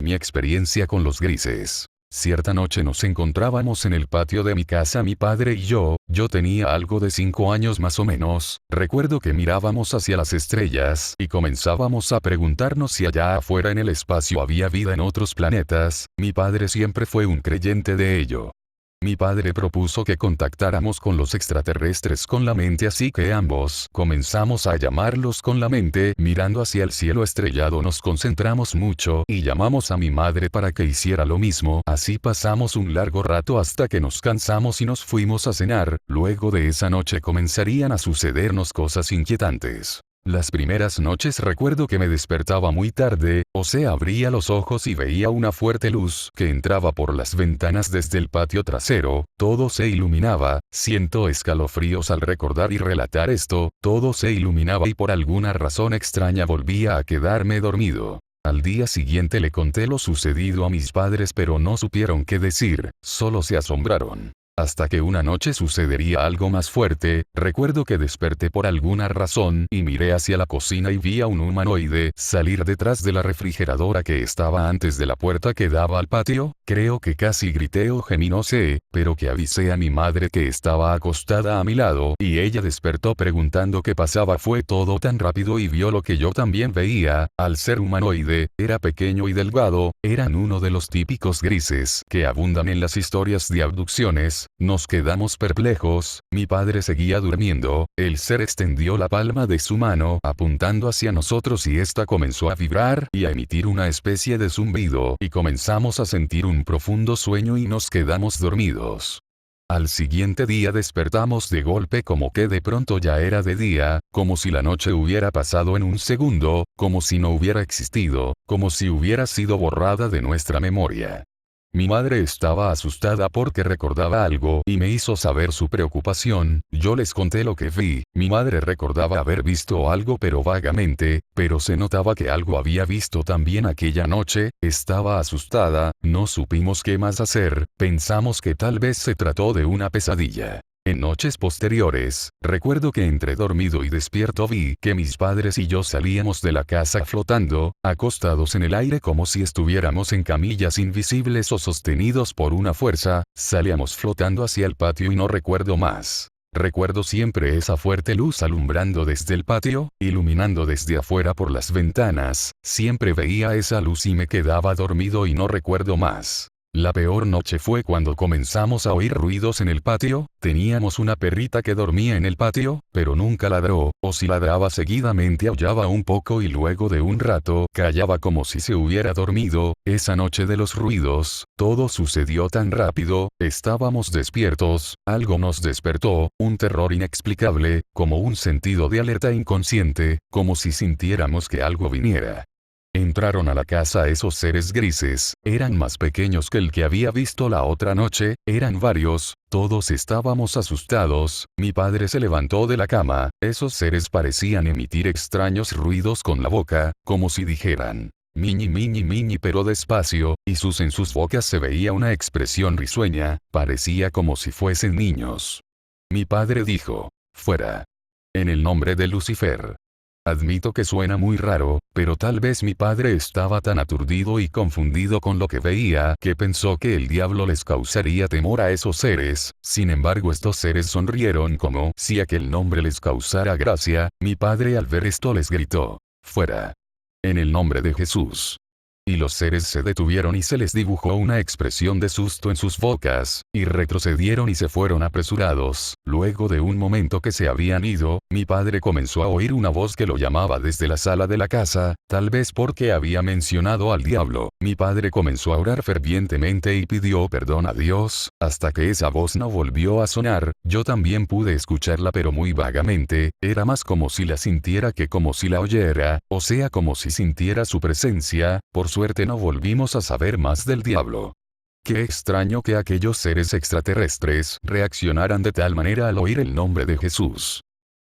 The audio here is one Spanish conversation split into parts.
Mi experiencia con los grises. Cierta noche nos encontrábamos en el patio de mi casa mi padre y yo tenía algo de 5 años más o menos, recuerdo que mirábamos hacia las estrellas y comenzábamos a preguntarnos si allá afuera en el espacio había vida en otros planetas, mi padre siempre fue un creyente de ello. Mi padre propuso que contactáramos con los extraterrestres con la mente, así que ambos comenzamos a llamarlos con la mente. Mirando hacia el cielo estrellado nos concentramos mucho y llamamos a mi madre para que hiciera lo mismo. Así pasamos un largo rato hasta que nos cansamos y nos fuimos a cenar. Luego de esa noche comenzarían a sucedernos cosas inquietantes. Las primeras noches recuerdo que me despertaba muy tarde, abría los ojos y veía una fuerte luz que entraba por las ventanas desde el patio trasero, todo se iluminaba, siento escalofríos al recordar y relatar esto, todo se iluminaba y por alguna razón extraña volvía a quedarme dormido. Al día siguiente le conté lo sucedido a mis padres pero no supieron qué decir, solo se asombraron. Hasta que una noche sucedería algo más fuerte, recuerdo que desperté por alguna razón y miré hacia la cocina y vi a un humanoide salir detrás de la refrigeradora que estaba antes de la puerta que daba al patio, creo que casi grité o gemí no sé, pero que avisé a mi madre que estaba acostada a mi lado y ella despertó preguntando qué pasaba. Fue todo tan rápido y vio lo que yo también veía, al ser humanoide, era pequeño y delgado, eran uno de los típicos grises que abundan en las historias de abducciones. Nos quedamos perplejos, mi padre seguía durmiendo, el ser extendió la palma de su mano apuntando hacia nosotros y esta comenzó a vibrar y a emitir una especie de zumbido y comenzamos a sentir un profundo sueño y nos quedamos dormidos. Al siguiente día despertamos de golpe como que de pronto ya era de día, como si la noche hubiera pasado en un segundo, como si no hubiera existido, como si hubiera sido borrada de nuestra memoria. Mi madre estaba asustada porque recordaba algo y me hizo saber su preocupación. Yo les conté lo que vi. Mi madre recordaba haber visto algo pero vagamente, pero se notaba que algo había visto también aquella noche. Estaba asustada, no supimos qué más hacer, pensamos que tal vez se trató de una pesadilla. En noches posteriores, recuerdo que entre dormido y despierto vi que mis padres y yo salíamos de la casa flotando, acostados en el aire como si estuviéramos en camillas invisibles o sostenidos por una fuerza, salíamos flotando hacia el patio y no recuerdo más. Recuerdo siempre esa fuerte luz alumbrando desde el patio, iluminando desde afuera por las ventanas, siempre veía esa luz y me quedaba dormido y no recuerdo más. La peor noche fue cuando comenzamos a oír ruidos en el patio, teníamos una perrita que dormía en el patio, pero nunca ladró, o si ladraba seguidamente aullaba un poco y luego de un rato callaba como si se hubiera dormido. Esa noche de los ruidos, todo sucedió tan rápido, estábamos despiertos, algo nos despertó, un terror inexplicable, como un sentido de alerta inconsciente, como si sintiéramos que algo viniera. Entraron a la casa esos seres grises, eran más pequeños que el que había visto la otra noche, eran varios, todos estábamos asustados, mi padre se levantó de la cama, esos seres parecían emitir extraños ruidos con la boca, como si dijeran, miñi miñi miñi pero despacio, y en sus bocas se veía una expresión risueña, parecía como si fuesen niños. Mi padre dijo, fuera. En el nombre de Lucifer. Admito que suena muy raro, pero tal vez mi padre estaba tan aturdido y confundido con lo que veía que pensó que el diablo les causaría temor a esos seres. Sin embargo, estos seres sonrieron como si aquel nombre les causara gracia. Mi padre al ver esto les gritó, fuera. En el nombre de Jesús. Y los seres se detuvieron y se les dibujó una expresión de susto en sus bocas, y retrocedieron y se fueron apresurados. Luego de un momento que se habían ido, mi padre comenzó a oír una voz que lo llamaba desde la sala de la casa, tal vez porque había mencionado al diablo. Mi padre comenzó a orar fervientemente y pidió perdón a Dios, hasta que esa voz no volvió a sonar. Yo también pude escucharla pero muy vagamente, era más como si la sintiera que como si la oyera, o sea como si sintiera su presencia. Por suerte no volvimos a saber más del diablo. Qué extraño que aquellos seres extraterrestres reaccionaran de tal manera al oír el nombre de Jesús.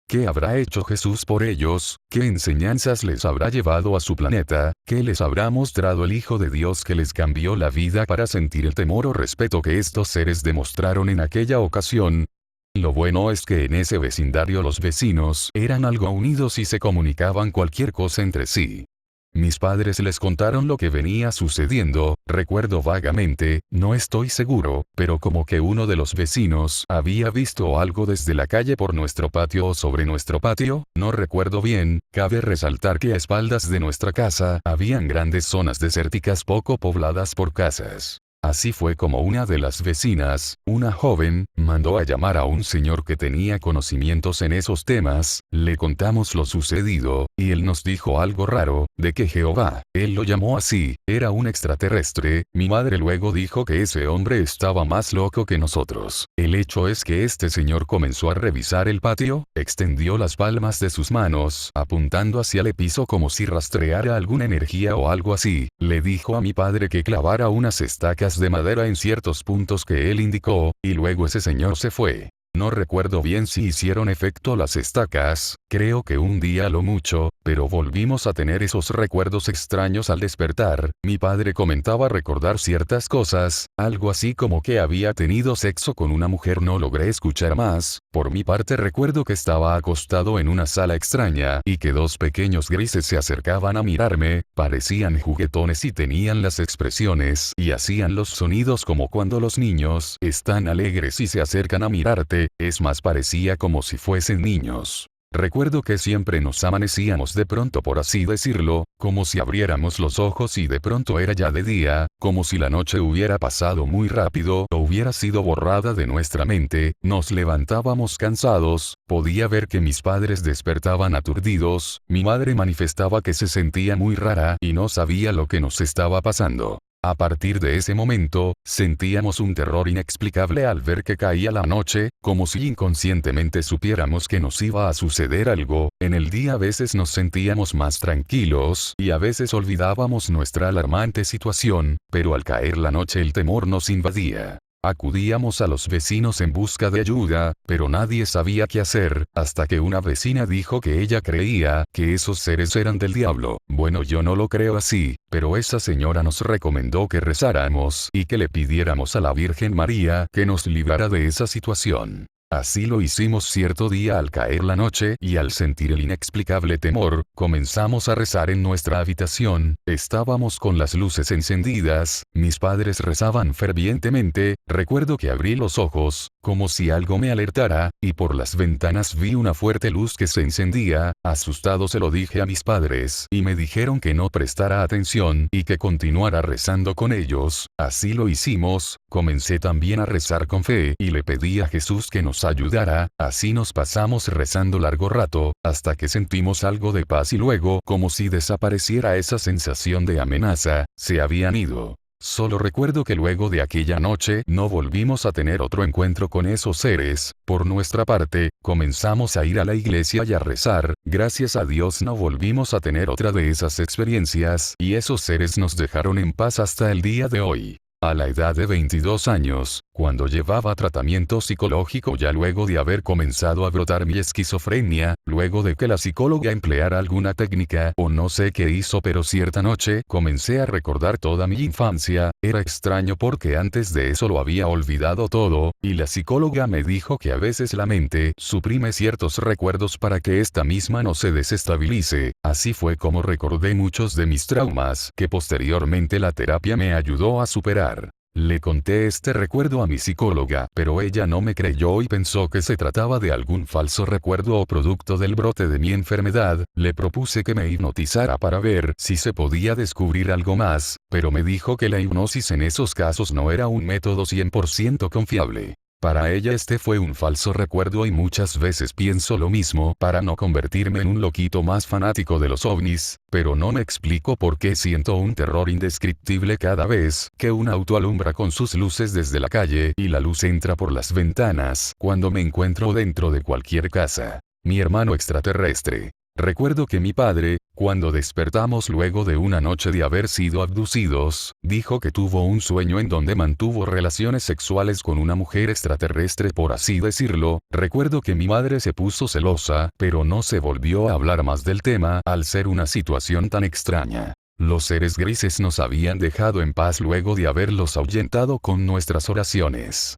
¿Qué habrá hecho Jesús por ellos? ¿Qué enseñanzas les habrá llevado a su planeta? ¿Qué les habrá mostrado el Hijo de Dios que les cambió la vida para sentir el temor o respeto que estos seres demostraron en aquella ocasión? Lo bueno es que en ese vecindario los vecinos eran algo unidos y se comunicaban cualquier cosa entre sí. Mis padres les contaron lo que venía sucediendo, recuerdo vagamente, no estoy seguro, pero como que uno de los vecinos había visto algo desde la calle por nuestro patio o sobre nuestro patio, no recuerdo bien. Cabe resaltar que a espaldas de nuestra casa habían grandes zonas desérticas poco pobladas por casas. Así fue como una de las vecinas, una joven, mandó a llamar a un señor que tenía conocimientos en esos temas, le contamos lo sucedido, y él nos dijo algo raro, de que Jehová, él lo llamó así, era un extraterrestre. Mi madre luego dijo que ese hombre estaba más loco que nosotros. El hecho es que este señor comenzó a revisar el patio, extendió las palmas de sus manos, apuntando hacia el piso como si rastreara alguna energía o algo así, le dijo a mi padre que clavara unas estacas de madera en ciertos puntos que él indicó, y luego ese señor se fue. No recuerdo bien si hicieron efecto las estacas, creo que un día a lo mucho, pero volvimos a tener esos recuerdos extraños al despertar. Mi padre comentaba recordar ciertas cosas, algo así como que había tenido sexo con una mujer. No logré escuchar más. Por mi parte recuerdo que estaba acostado en una sala extraña y que dos pequeños grises se acercaban a mirarme, parecían juguetones y tenían las expresiones y hacían los sonidos como cuando los niños están alegres y se acercan a mirarte. Es más, parecía como si fuesen niños. Recuerdo que siempre nos amanecíamos de pronto, por así decirlo, como si abriéramos los ojos y de pronto era ya de día, como si la noche hubiera pasado muy rápido o hubiera sido borrada de nuestra mente. Nos levantábamos cansados, podía ver que mis padres despertaban aturdidos, mi madre manifestaba que se sentía muy rara y no sabía lo que nos estaba pasando. A partir de ese momento, sentíamos un terror inexplicable al ver que caía la noche, como si inconscientemente supiéramos que nos iba a suceder algo. En el día a veces nos sentíamos más tranquilos y a veces olvidábamos nuestra alarmante situación, pero al caer la noche el temor nos invadía. Acudíamos a los vecinos en busca de ayuda, pero nadie sabía qué hacer, hasta que una vecina dijo que ella creía que esos seres eran del diablo. Bueno, yo no lo creo así, pero esa señora nos recomendó que rezáramos y que le pidiéramos a la Virgen María que nos librara de esa situación. Así lo hicimos cierto día al caer la noche y al sentir el inexplicable temor, comenzamos a rezar en nuestra habitación. Estábamos con las luces encendidas, mis padres rezaban fervientemente. Recuerdo que abrí los ojos, como si algo me alertara, y por las ventanas vi una fuerte luz que se encendía. Asustado se lo dije a mis padres y me dijeron que no prestara atención y que continuara rezando con ellos. Así lo hicimos. Comencé también a rezar con fe y le pedí a Jesús que nos ayudara. Así nos pasamos rezando largo rato, hasta que sentimos algo de paz y luego, como si desapareciera esa sensación de amenaza, se habían ido. Solo recuerdo que luego de aquella noche no volvimos a tener otro encuentro con esos seres. Por nuestra parte, comenzamos a ir a la iglesia y a rezar. Gracias a Dios no volvimos a tener otra de esas experiencias y esos seres nos dejaron en paz hasta el día de hoy. A la edad de 22 años, cuando llevaba tratamiento psicológico ya luego de haber comenzado a brotar mi esquizofrenia, luego de que la psicóloga empleara alguna técnica o no sé qué hizo, pero cierta noche comencé a recordar toda mi infancia. Era extraño porque antes de eso lo había olvidado todo, y la psicóloga me dijo que a veces la mente suprime ciertos recuerdos para que esta misma no se desestabilice. Así fue como recordé muchos de mis traumas que posteriormente la terapia me ayudó a superar. Le conté este recuerdo a mi psicóloga, pero ella no me creyó y pensó que se trataba de algún falso recuerdo o producto del brote de mi enfermedad. Le propuse que me hipnotizara para ver si se podía descubrir algo más, pero me dijo que la hipnosis en esos casos no era un método 100% confiable. Para ella este fue un falso recuerdo y muchas veces pienso lo mismo para no convertirme en un loquito más fanático de los ovnis, pero no me explico por qué siento un terror indescriptible cada vez que un auto alumbra con sus luces desde la calle y la luz entra por las ventanas cuando me encuentro dentro de cualquier casa. Mi hermano extraterrestre. Recuerdo que mi padre, cuando despertamos luego de una noche de haber sido abducidos, dijo que tuvo un sueño en donde mantuvo relaciones sexuales con una mujer extraterrestre, por así decirlo. Recuerdo que mi madre se puso celosa, pero no se volvió a hablar más del tema al ser una situación tan extraña. Los seres grises nos habían dejado en paz luego de haberlos ahuyentado con nuestras oraciones.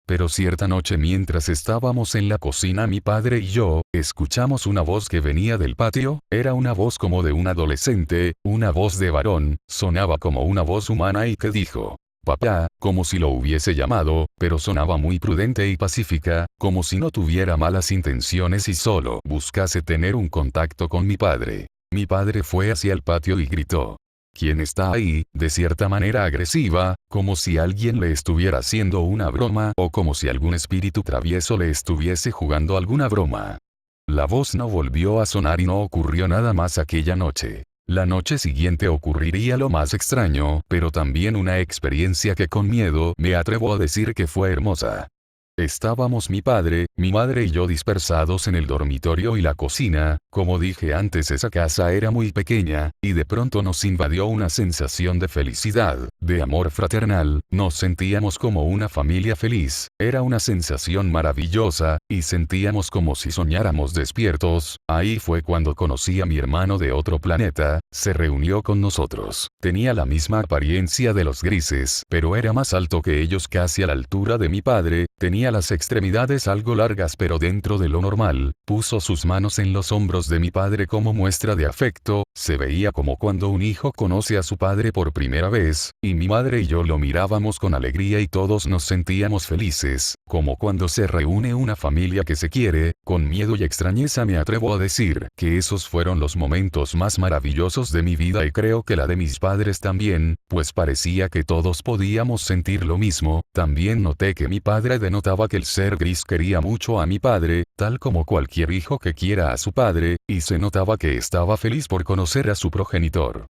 Pero cierta noche mientras estábamos en la cocina mi padre y yo, escuchamos una voz que venía del patio, era una voz como de un adolescente, una voz de varón, sonaba como una voz humana y que dijo: papá, como si lo hubiese llamado, pero sonaba muy prudente y pacífica, como si no tuviera malas intenciones y solo buscase tener un contacto con mi padre. Mi padre fue hacia el patio y gritó: ¿quién está ahí?, de cierta manera agresiva, como si alguien le estuviera haciendo una broma o como si algún espíritu travieso le estuviese jugando alguna broma. La voz no volvió a sonar y no ocurrió nada más aquella noche. La noche siguiente ocurriría lo más extraño, pero también una experiencia que con miedo me atrevo a decir que fue hermosa. Estábamos mi padre, mi madre y yo dispersados en el dormitorio y la cocina. Como dije antes, esa casa era muy pequeña, y de pronto nos invadió una sensación de felicidad, de amor fraternal, nos sentíamos como una familia feliz, era una sensación maravillosa, y sentíamos como si soñáramos despiertos. Ahí fue cuando conocí a mi hermano de otro planeta, se reunió con nosotros. Tenía la misma apariencia de los grises, pero era más alto que ellos, casi a la altura de mi padre, tenía las extremidades algo largas pero dentro de lo normal, puso sus manos en los hombros de mi padre como muestra de afecto, se veía como cuando un hijo conoce a su padre por primera vez, y mi madre y yo lo mirábamos con alegría y todos nos sentíamos felices, como cuando se reúne una familia que se quiere. Con miedo y extrañeza me atrevo a decir que esos fueron los momentos más maravillosos de mi vida y creo que la de mis padres también, pues parecía que todos podíamos sentir lo mismo. También noté que mi padre denotaba que el ser gris quería mucho a mi padre, tal como cualquier hijo que quiera a su padre, y se notaba que estaba feliz por conocer a su progenitor.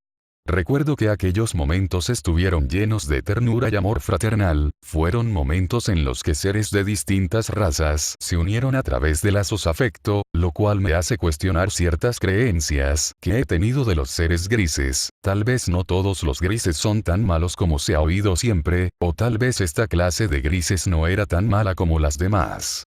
Recuerdo que aquellos momentos estuvieron llenos de ternura y amor fraternal, fueron momentos en los que seres de distintas razas se unieron a través de lazos afecto, lo cual me hace cuestionar ciertas creencias que he tenido de los seres grises. Tal vez no todos los grises son tan malos como se ha oído siempre, o tal vez esta clase de grises no era tan mala como las demás.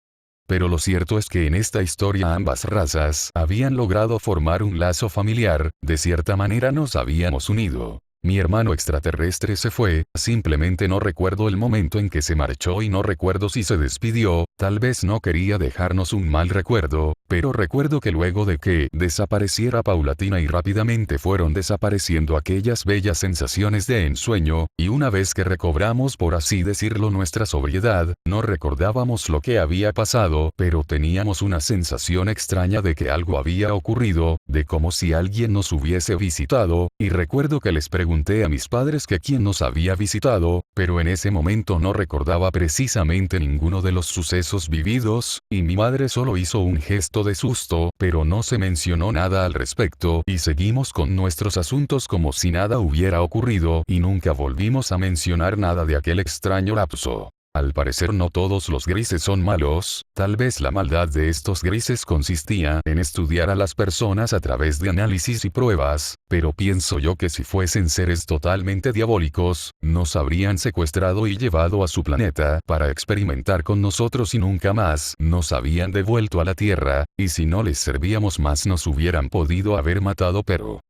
Pero lo cierto es que en esta historia ambas razas habían logrado formar un lazo familiar, de cierta manera nos habíamos unido. Mi hermano extraterrestre se fue, simplemente no recuerdo el momento en que se marchó y no recuerdo si se despidió, tal vez no quería dejarnos un mal recuerdo, pero recuerdo que luego de que desapareciera paulatina y rápidamente fueron desapareciendo aquellas bellas sensaciones de ensueño, y una vez que recobramos por así decirlo nuestra sobriedad, no recordábamos lo que había pasado, pero teníamos una sensación extraña de que algo había ocurrido, de como si alguien nos hubiese visitado, y recuerdo que les pregunté a mis padres que quién nos había visitado, pero en ese momento no recordaba precisamente ninguno de los sucesos vividos, y mi madre solo hizo un gesto de susto, pero no se mencionó nada al respecto, y seguimos con nuestros asuntos como si nada hubiera ocurrido, y nunca volvimos a mencionar nada de aquel extraño lapso. Al parecer no todos los grises son malos, tal vez la maldad de estos grises consistía en estudiar a las personas a través de análisis y pruebas, pero pienso yo que si fuesen seres totalmente diabólicos, nos habrían secuestrado y llevado a su planeta para experimentar con nosotros y nunca más nos habían devuelto a la Tierra, y si no les servíamos más nos hubieran podido haber matado, pero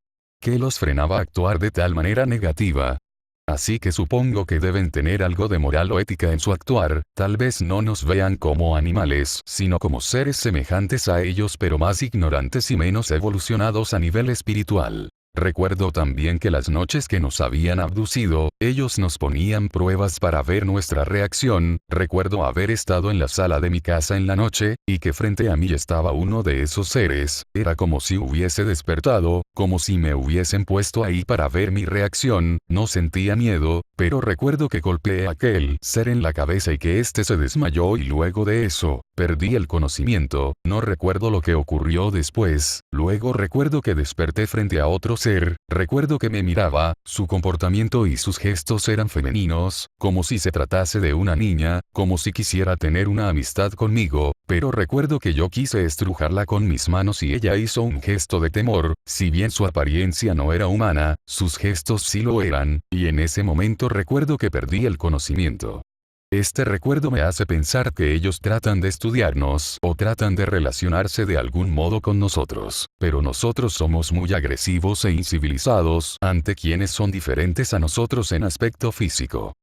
¿qué los frenaba a actuar de tal manera negativa? Así que supongo que deben tener algo de moral o ética en su actuar, tal vez no nos vean como animales, sino como seres semejantes a ellos pero más ignorantes y menos evolucionados a nivel espiritual. Recuerdo también que las noches que nos habían abducido, ellos nos ponían pruebas para ver nuestra reacción. Recuerdo haber estado en la sala de mi casa en la noche, y que frente a mí estaba uno de esos seres, era como si hubiese despertado, como si me hubiesen puesto ahí para ver mi reacción. No sentía miedo, pero recuerdo que golpeé a aquel ser en la cabeza y que éste se desmayó y luego de eso, perdí el conocimiento. No recuerdo lo que ocurrió después, luego recuerdo que desperté frente a otro ser, recuerdo que me miraba, su comportamiento y sus gestos eran femeninos, como si se tratase de una niña, como si quisiera tener una amistad conmigo, pero recuerdo que yo quise estrujarla con mis manos y ella hizo un gesto de temor. Si bien su apariencia no era humana, sus gestos sí lo eran, y en ese momento recuerdo que perdí el conocimiento. Este recuerdo me hace pensar que ellos tratan de estudiarnos o tratan de relacionarse de algún modo con nosotros, pero nosotros somos muy agresivos e incivilizados ante quienes son diferentes a nosotros en aspecto físico.